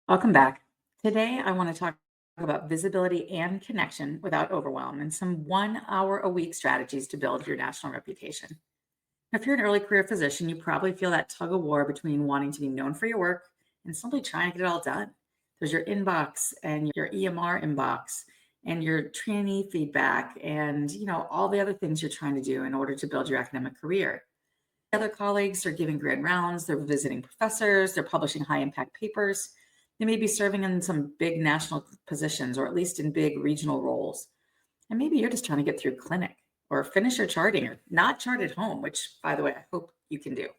Welcome back. Today, I want to talk about visibility and connection without overwhelm and some 1 hour a week strategies to build your national reputation. If you're an early career physician, you probably feel that tug of war between wanting to be known for your work and simply trying to get it all done. There's your inbox and your EMR inbox and your trainee feedback and all the other things you're trying to do in order to build your academic career. Other colleagues are giving grand rounds, they're visiting professors, they're publishing high impact papers. They may be serving in some big national positions or at least in big regional roles. And maybe you're just trying to get through clinic or finish your charting or not chart at home, which, by the way, I hope you can do.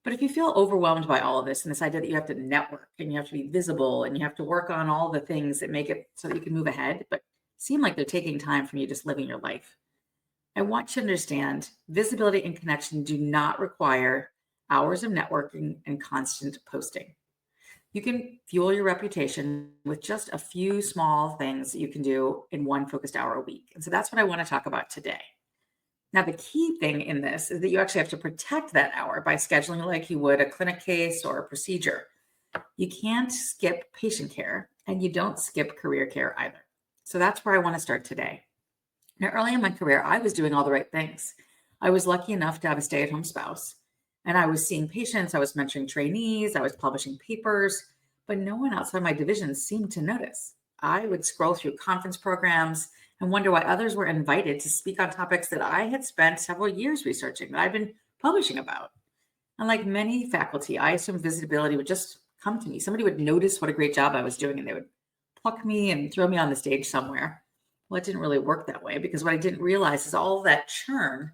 But if you feel overwhelmed by all of this and this idea that you have to network and you have to be visible and you have to work on all the things that make it so that you can move ahead, but seem like they're taking time from you just living your life, I want you to understand visibility and connection do not require hours of networking and constant posting. You can fuel your reputation with just a few small things that you can do in one focused hour a week. And so that's what I want to talk about today. Now, the key thing in this is that you actually have to protect that hour by scheduling like you would a clinic case or a procedure. You can't skip patient care and you don't skip career care either. So that's where I want to start today. Now, early in my career, I was doing all the right things. I was lucky enough to have a stay at home spouse, and I was seeing patients, I was mentoring trainees, I was publishing papers, but no one outside my division seemed to notice. I would scroll through conference programs and wonder why others were invited to speak on topics that I had spent several years researching, that I've been publishing about. And like many faculty, I assumed visibility would just come to me. Somebody would notice what a great job I was doing, and they would pluck me and throw me on the stage somewhere. Well, it didn't really work that way because what I didn't realize is all that churn,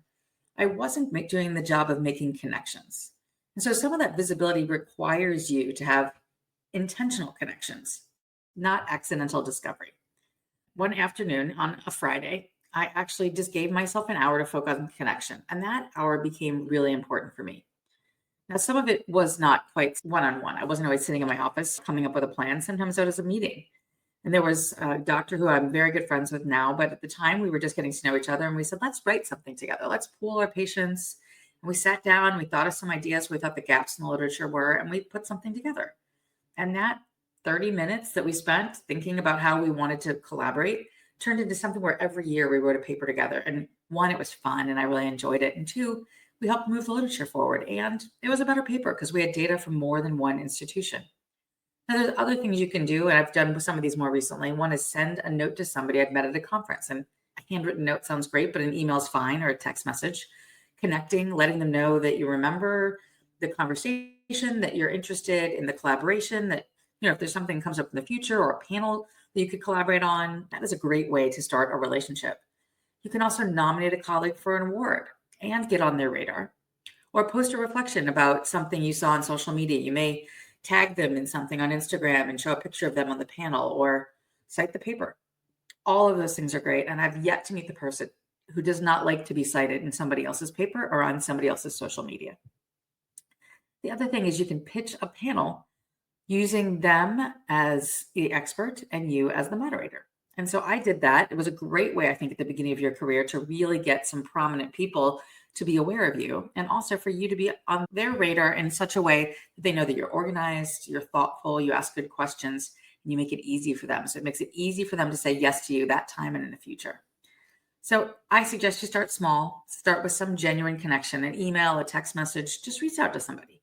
I wasn't doing the job of making connections. And so some of that visibility requires you to have intentional connections, not accidental discovery. One afternoon on a Friday, I actually just gave myself an hour to focus on connection, and that hour became really important for me. Now, some of it was not quite one on one. I wasn't always sitting in my office coming up with a plan. Sometimes it was a meeting. And there was a doctor who I'm very good friends with now, but at the time we were just getting to know each other and we said, let's write something together. Let's pool our patients. And we sat down, we thought of some ideas, we thought the gaps in the literature were, and we put something together. And that 30 minutes that we spent thinking about how we wanted to collaborate turned into something where every year we wrote a paper together. And one, it was fun and I really enjoyed it. And two, we helped move the literature forward. And it was a better paper because we had data from more than one institution. Now, there's other things you can do, and I've done some of these more recently. One is send a note to somebody I've met at a conference, and a handwritten note sounds great, but an email is fine, or a text message. Connecting, letting them know that you remember the conversation, that you're interested in the collaboration, that if there's something comes up in the future or a panel that you could collaborate on, that is a great way to start a relationship. You can also nominate a colleague for an award and get on their radar, or post a reflection about something you saw on social media. You may tag them in something on Instagram and show a picture of them on the panel or cite the paper. All of those things are great. And I've yet to meet the person who does not like to be cited in somebody else's paper or on somebody else's social media. The other thing is you can pitch a panel using them as the expert and you as the moderator. And so I did that. It was a great way, I think, at the beginning of your career to really get some prominent people to be aware of you, and also for you to be on their radar in such a way that they know that you're organized, you're thoughtful, you ask good questions, and you make it easy for them. So it makes it easy for them to say yes to you that time and in the future. So I suggest you start small, start with some genuine connection, an email, a text message, just reach out to somebody.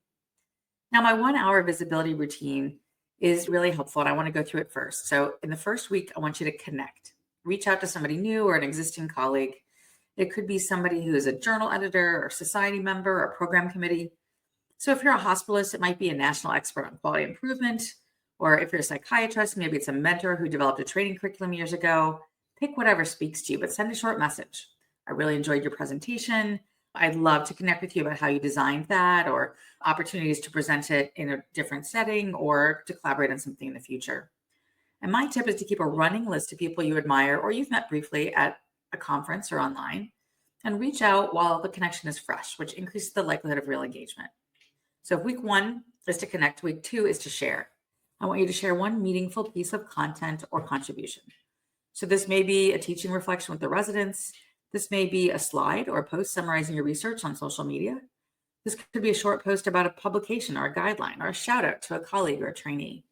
Now, my 1 hour visibility routine is really helpful, and I want to go through it first. So in the first week, I want you to connect. Reach out to somebody new or an existing colleague. It could be somebody who is a journal editor or society member or program committee. So if you're a hospitalist, it might be a national expert on quality improvement. Or if you're a psychiatrist, maybe it's a mentor who developed a training curriculum years ago. Pick whatever speaks to you, but send a short message. I really enjoyed your presentation. I'd love to connect with you about how you designed that, or opportunities to present it in a different setting or to collaborate on something in the future. And my tip is to keep a running list of people you admire or you've met briefly at a conference or online, and reach out while the connection is fresh, which increases the likelihood of real engagement. So if week 1 is to connect, week 2 is to share. I want you to share one meaningful piece of content or contribution. So this may be a teaching reflection with the residents. This may be a slide or a post summarizing your research on social media. This could be a short post about a publication or a guideline or a shout out to a colleague or a trainee.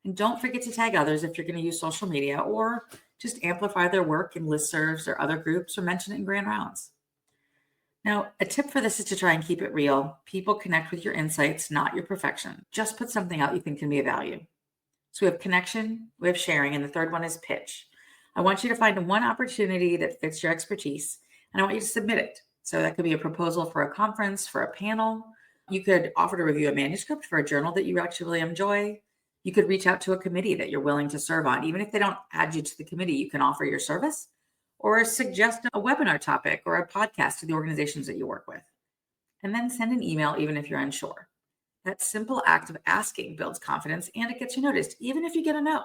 And don't forget to tag others if you're going to use social media, or just amplify their work in listservs or other groups, or mention it in grand rounds. Now, a tip for this is to try and keep it real. People connect with your insights, not your perfection. Just put something out you think can be of value. So we have connection, we have sharing, and the third one is pitch. I want you to find one opportunity that fits your expertise, and I want you to submit it. So that could be a proposal for a conference, for a panel. You could offer to review a manuscript for a journal that you actually really enjoy. You could reach out to a committee that you're willing to serve on. Even if they don't add you to the committee, you can offer your service or suggest a webinar topic or a podcast to the organizations that you work with. And then send an email even if you're unsure. That simple act of asking builds confidence, and it gets you noticed, even if you get a no.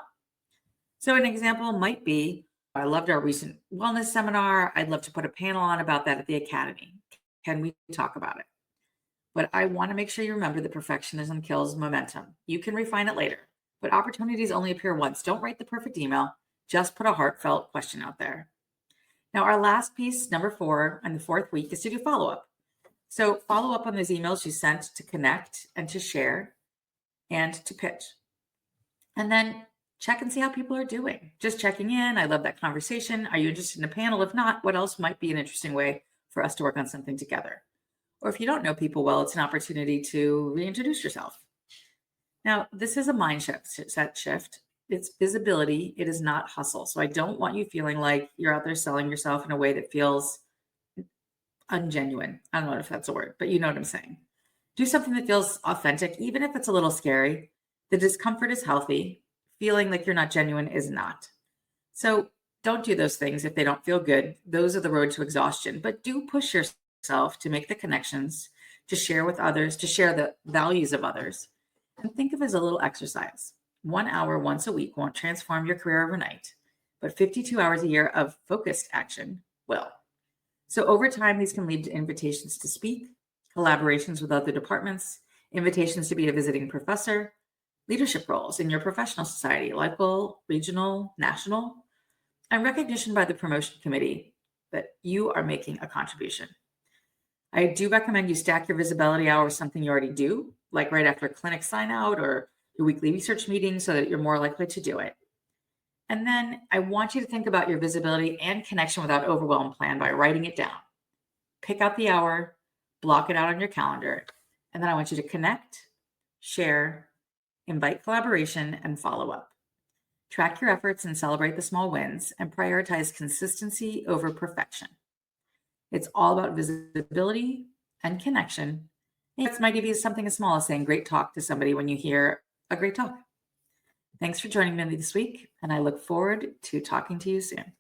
So an example might be, I loved our recent wellness seminar. I'd love to put a panel on about that at the Academy. Can we talk about it? But I want to make sure you remember that perfectionism kills momentum. You can refine it later, but opportunities only appear once. Don't write the perfect email. Just put a heartfelt question out there. Now, our last piece, number 4, and the 4th week, is to do follow-up. So follow up on those emails you sent to connect and to share and to pitch. And then check and see how people are doing. Just checking in. I love that conversation. Are you interested in a panel? If not, what else might be an interesting way for us to work on something together? Or if you don't know people well, it's an opportunity to reintroduce yourself. Now, this is a mindset shift. It's visibility. It is not hustle. So I don't want you feeling like you're out there selling yourself in a way that feels ungenuine. I don't know if that's a word, but you know what I'm saying. Do something that feels authentic, even if it's a little scary. The discomfort is healthy. Feeling like you're not genuine is not. So don't do those things if they don't feel good. Those are the road to exhaustion. But do push yourself to make the connections, to share with others, to share the values of others. And think of it as a little exercise. 1 hour once a week won't transform your career overnight, but 52 hours a year of focused action will. So over time, these can lead to invitations to speak, collaborations with other departments, invitations to be a visiting professor, leadership roles in your professional society, local, regional, national, and recognition by the promotion committee that you are making a contribution. I do recommend you stack your visibility hours, something you already do, like right after a clinic sign out or your weekly research meeting, so that you're more likely to do it. And then I want you to think about your visibility and connection without overwhelm plan by writing it down. Pick out the hour, block it out on your calendar, and then I want you to connect, share, invite collaboration, and follow up. Track your efforts and celebrate the small wins, and prioritize consistency over perfection. It's all about visibility and connection. It might be something as small as saying great talk to somebody when you hear a great talk. Thanks for joining me this week, and I look forward to talking to you soon.